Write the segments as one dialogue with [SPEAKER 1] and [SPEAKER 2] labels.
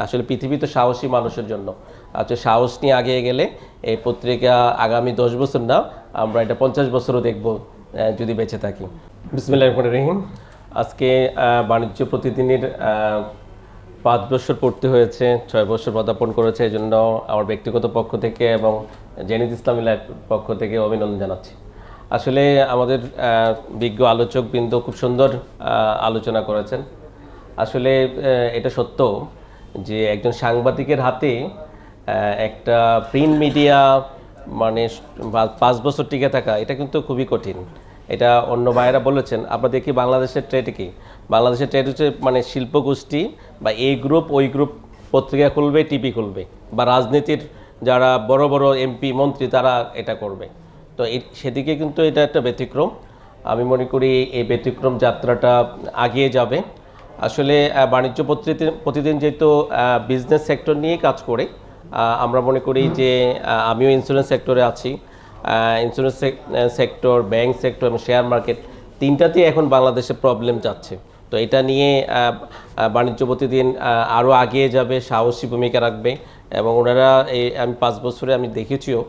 [SPEAKER 1] আসলে পৃথিবী তো সাহসী মানুষের জন্য। আচ্ছা, সাহস নিয়ে আগে গেলে এই পত্রিকা আগামী 10 বছর না, আমরা এটা 50 বছরও দেখব যদি বেঁচে থাকি। বিসমিল্লাহির রহমানির রহিম। আজকে বাণিজ্য প্রতিদিনের 5 বছর পূর্তি হয়েছে, 6 বছর পদার্পণ করেছে। এই জন্য আমার ব্যক্তিগত পক্ষ থেকে এবং জেনিত ইসলামী লাইফ পক্ষ থেকে অভিনন্দন জানাচ্ছি। আসলে আমাদের বিজ্ঞ আলোচকবৃন্দ খুব সুন্দর আলোচনা করেছেন। আসলে এটা সত্য যে একজন সাংবাদিকের হাতে একটা প্রিন্ট মিডিয়া মানে 5 বছর টিকে থাকা এটা কিন্তু খুবই কঠিন। এটা অন্য ভাইয়েরা বলেছেন। আমরা দেখি বাংলাদেশের ট্রেড কি, বাংলাদেশের ট্রেড হচ্ছে মানে শিল্পগোষ্ঠী বা এই গ্রুপ ওই গ্রুপ পত্রিকা খুলবে, টিভি খুলবে, বা রাজনীতির যারা বড় বড় এমপি মন্ত্রী তারা এটা করবে। তো সেদিকে কিন্তু এটা একটা ব্যতিক্রম। আমি মনে করি এই ব্যতিক্রম যাত্রাটা আগিয়ে যাবে। আসলে বাণিজ্য প্রতিদিন যেহেতু বিজনেস সেক্টর নিয়ে কাজ করে, আমরা মনে করি যে আমিও ইন্স্যুরেন্স সেক্টরে আছি। ইন্স্যুরেন্স সেক্টর, ব্যাংক সেক্টর এবং শেয়ার মার্কেট তিনটাতেই এখন বাংলাদেশে প্রবলেম যাচ্ছে। তো এটা নিয়ে বাণিজ্য প্রতিদিন আরও আগিয়ে যাবে, সাহসী ভূমিকা রাখবে। এবং ওনারা আমি 5 বছরে আমি দেখেছিও,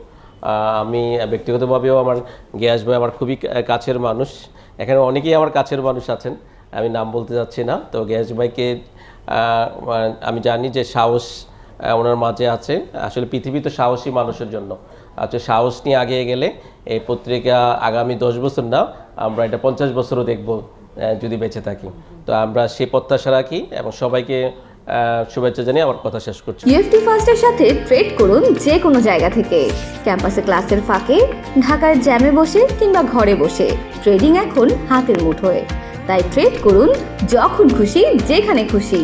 [SPEAKER 1] আমি ব্যক্তিগতভাবেও আমার গিয়াস ভাই আমার খুবই কাছের মানুষ। এখানে অনেকেই আমার কাছের মানুষ আছেন, আমি নাম বলতে যাচ্ছি না। তো গিয়াস ভাইকে আমি জানি যে সাহস ওনার মাঝে আছে। আসলে পৃথিবী তো সাহসী মানুষের জন্য। আচ্ছা, সাহস নিয়ে আগে গেলে এই পত্রিকা আগামী 10 বছর না, আমরা এটা 50 বছরও দেখব যদি বেঁচে থাকি। তো আমরা সেই প্রত্যাশা রাখি এবং সবাইকে শুভেচ্ছা জানিয়ে আমার কথা শেষ করছি।
[SPEAKER 2] ইউএফটি ফার্স্টের সাথে ট্রেড করুন যে কোনো জায়গা থেকে। ক্যাম্পাসে ক্লাসের ফাঁকে, ঢাকার জ্যামে বসে কিংবা ঘরে বসে, ট্রেডিং এখন হাতের মুঠোয়। তাই ট্রেড করুন যখন খুশি, যেখানে খুশি।